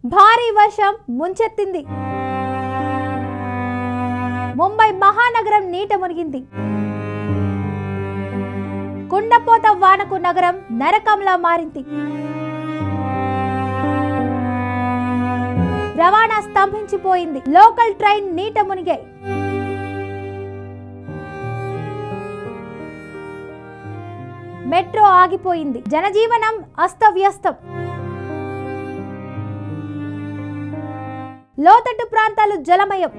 భారీ వర్షం ముంచెత్తింది. ముంబై మహానగరం నీట మునిగింది. కుండపోత వానకు నగరం నరకంలా మారింది. రవాణా స్తంభించిపోయింది. లోకల్ ట్రైన్ నీట మునిగాయి. మెట్రో ఆగిపోయింది. జనజీవనం అస్తవ్యస్తం. లోతట్టు ప్రాంతాలు జలమయం.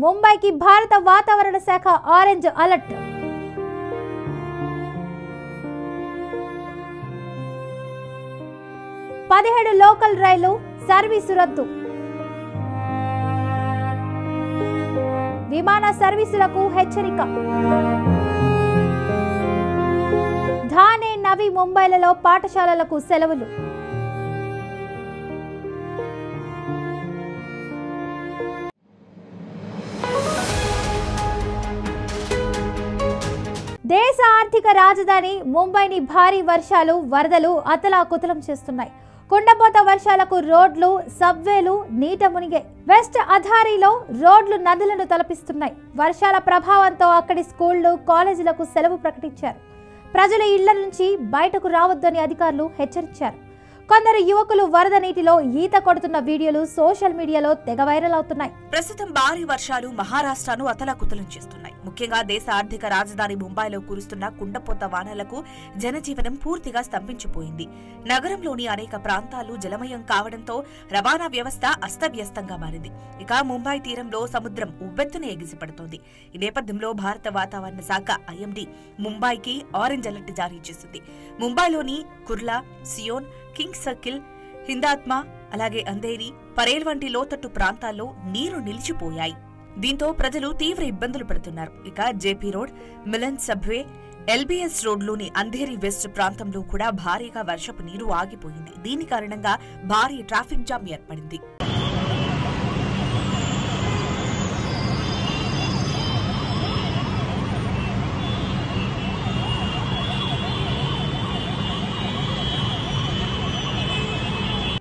ముంబైకి భారత వాతావరణ శాఖ ఆరెంజ్ అలర్ట్. పదిహేడు లోకల్ రైలు సర్వీసు రద్దు. విమాన సర్వీసులకు హెచ్చరిక. థానే, నవీ ముంబైలలో పాఠశాలలకు సెలవులు. దేశ ఆర్థిక రాజధాని ముంబైని భారీ వర్షాలు, వరదలు అతలాకుతలం చేస్తున్నాయి. కుండపోత వర్షాలకు రోడ్లు, సబ్వేలు నీట మునిగాయి. వెస్ట్ అధారీలో రోడ్లు నదులను తలపిస్తున్నాయి. వర్షాల ప్రభావంతో అక్కడి స్కూళ్లు, కాలేజీలకు సెలవు ప్రకటించారు. ప్రజలు ఇళ్ల నుంచి బయటకు రావద్దని అధికారులు హెచ్చరించారు. కొందరు యువకులు వరద నీటిలో ఈత కొడుతున్న వీడియోలు సోషల్ మీడియాలో తెగ వైరల్ అవుతున్నాయి. ప్రస్తుతం భారీ వర్షాలు మహారాష్ట్రను అతలాకుతలం చేస్తున్నాయి. ముఖ్యంగా దేశ ఆర్థిక రాజధాని ముంబైలో కురుస్తున్న కుండపోత వానలకు జనజీవనం పూర్తిగా స్తంభించిపోయింది. నగరంలోని అనేక ప్రాంతాలు జలమయం కావడంతో రవాణా వ్యవస్థ అస్తవ్యస్తంగా మారింది. ఇక ముంబై తీరంలో సముద్రం ఉవ్వెత్తున ఎగిసిపడుతోంది. ఈ నేపథ్యంలో భారత వాతావరణ శాఖ ఐఎండీ ముంబైకి ఆరెంజ్ అలర్ట్ జారీ చేసింది. ముంబైలోని కుర్లా, సియోన్, కింగ్ సర్కిల్, హిందాత్మా, అలాగే అంధేరి, పరేల్ వంటి లోతట్టు ప్రాంతాల్లో నీరు నిలిచిపోయాయి. దీంతో ప్రజలు తీవ్ర ఇబ్బందులు పడుతున్నారు. ఇక JP road, Milan subway, LBS రోడ్లోని అంధేరి వెస్ట్ ప్రాంతంలో కూడా భారీగా వర్షపు నీరు ఆగిపోయింది. దీని కారణంగా భారీ ట్రాఫిక్ జామ్ ఏర్పడింది.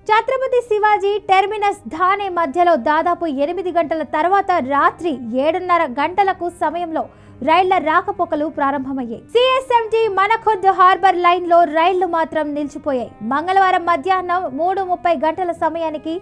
ఛత్రపతి శివాజీ టెర్మినస్ థానే మధ్యలో దాదాపు 8 గంటల తర్వాత రాత్రి 7:30 గంటలకు సమయంలో రైళ్ల రాకపోకలు ప్రారంభమయ్యాయి. సిఎస్ఎంటీ మనఖుద్ హార్బర్ లైన్ లో రైళ్లు మాత్రం నిలిచిపోయాయి. మంగళవారం మధ్యాహ్నం 3:30 గంటల సమయానికి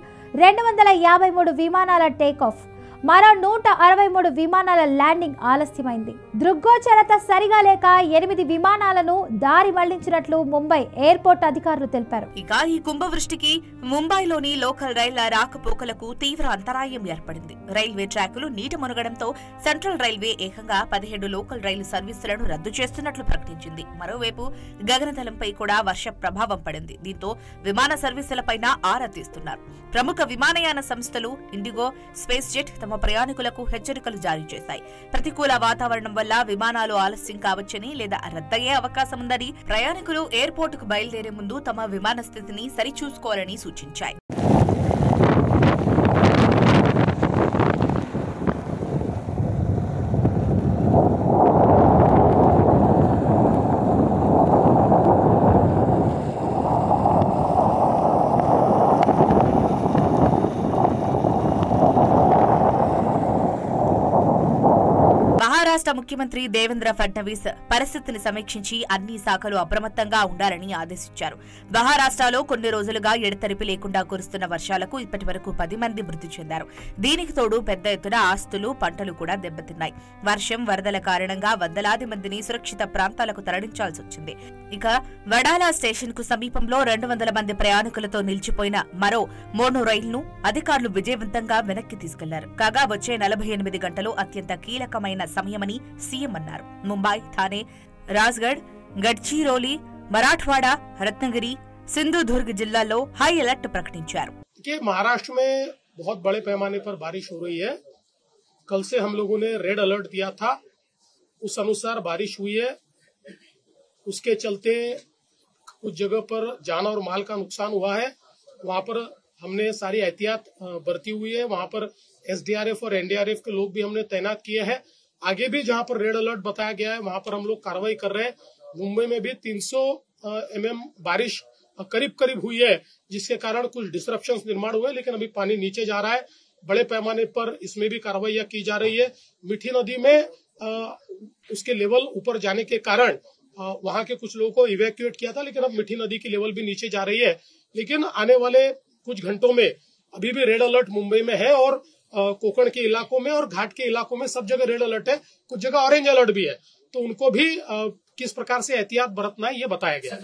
253 విమానాల టేకాఫ్, మరో 163 విమానాల ల్యాండింగ్ ఆలస్యమైంది. దృగ్గోచరత సరిగా లేక 8 విమానాలను దారి మళ్లించినట్లు ముంబై ఎయిర్పోర్ట్ అధికారులు తెలిపారు. ఇక ఈ కుంభవృష్టికి ముంబైలోని లోకల్ రైళ్ల రాకపోకలకు తీవ్ర అంతరాయం ఏర్పడింది. రైల్వే ట్రాకులు నీట మునగడంతో సెంట్రల్ రైల్వే ఏకంగా 17 లోకల్ రైలు సర్వీసులను రద్దు చేస్తున్నట్లు ప్రకటించింది. మరోవైపు గగనతలంపై కూడా వర్ష ప్రభావం పడింది. దీంతో విమాన సర్వీసులపైన ఆరా తీస్తున్నారు. ప్రముఖ విమానయాన సంస్థలు ఇండిగో, స్పేస్ జెట్ తమ ప్రయాణికులకు హెచ్చరికలు జారీ చేశాయి. ప్రతికూల వాతావరణం వల్ల విమానాలు ఆలస్యం కావచ్చని లేదా రద్దయ్యే అవకాశం ఉందని ప్రయాణికులు ఎయిర్పోర్టుకు బయలుదేరే ముందు తమ విమాన స్థితిని సరిచూసుకోవాలని సూచించాయి. మహారాష్ట్ర ముఖ్యమంత్రి దేవేంద్ర ఫడ్నవీస్ పరిస్థితిని సమీక్షించి అన్ని శాఖలు అప్రమత్తంగా ఉండాలని ఆదేశించారు. మహారాష్ట్రలో కొన్ని రోజులుగా ఎడతెరిపి లేకుండా కురుస్తున్న వర్షాలకు ఇప్పటి వరకు 10 మంది మృతి చెందారు. దీనికి తోడు పెద్ద ఎత్తున ఆస్తులు, పంటలు కూడా దెబ్బతిన్నాయి. వర్షం, వరదల కారణంగా వందలాది మందిని సురక్షిత ప్రాంతాలకు తరలించాల్సి వచ్చింది. ఇక వడాలా స్టేషన్ కు సమీపంలో 200 మంది ప్రయాణికులతో నిలిచిపోయిన మరో మోనో రైలును అధికారులు విజయవంతంగా వెనక్కి తీసుకెళ్లారు. కాగా వచ్చే 48 గంటలు అత్యంత కీలకమైన సమయమని సీఎం అన్నారు. ముంబై, థానే, రాజ్గఢ్, గడ్చిరోలి, మరాఠవాड़ा, रत्नागिरी, सिंधुदुर्ग जिल्लाల్లో हाई अलर्ट प्रकटिंचाరు. महाराष्ट्र में बहुत बड़े पैमाने पर बारिश हो रही है. कल से हम लोगों ने रेड अलर्ट दिया था, उस अनुसार बारिश हुई है. उसके चलते कुछ जगह पर जान और माल का नुकसान हुआ है. वहां पर हमने सारी एहतियात बरती हुई है. वहां पर एसडीआरएफ और एनडीआरएफ के लोग भी हमने तैनात किए हैं. आगे भी जहां पर रेड अलर्ट बताया गया है वहां पर हम लोग कार्रवाई कर रहे हैं। मुंबई में भी 300 mm बारिश करीब हुई है, जिसके कारण कुछ डिसरप्शंस निर्माण हुए, लेकिन अभी पानी नीचे जा रहा है। बड़े पैमाने पर इसमें भी कार्रवाइयां की जा रही है। मीठी नदी में उसके लेवल ऊपर जाने के कारण वहां के कुछ लोगों को इवैक्यूएट किया था, लेकिन अब मीठी नदी की लेवल भी नीचे जा रही है। लेकिन आने वाले कुछ घंटों में अभी भी रेड अलर्ट मुंबई में है और कोकण के इलाकों में और घाट के इलाकों में सब जगह रेड अलर्ट है। कुछ जगह ऑरेंज अलर्ट भी है, तो उनको भी किस प्रकार से एहतियात बरतना है ये बताया गया है।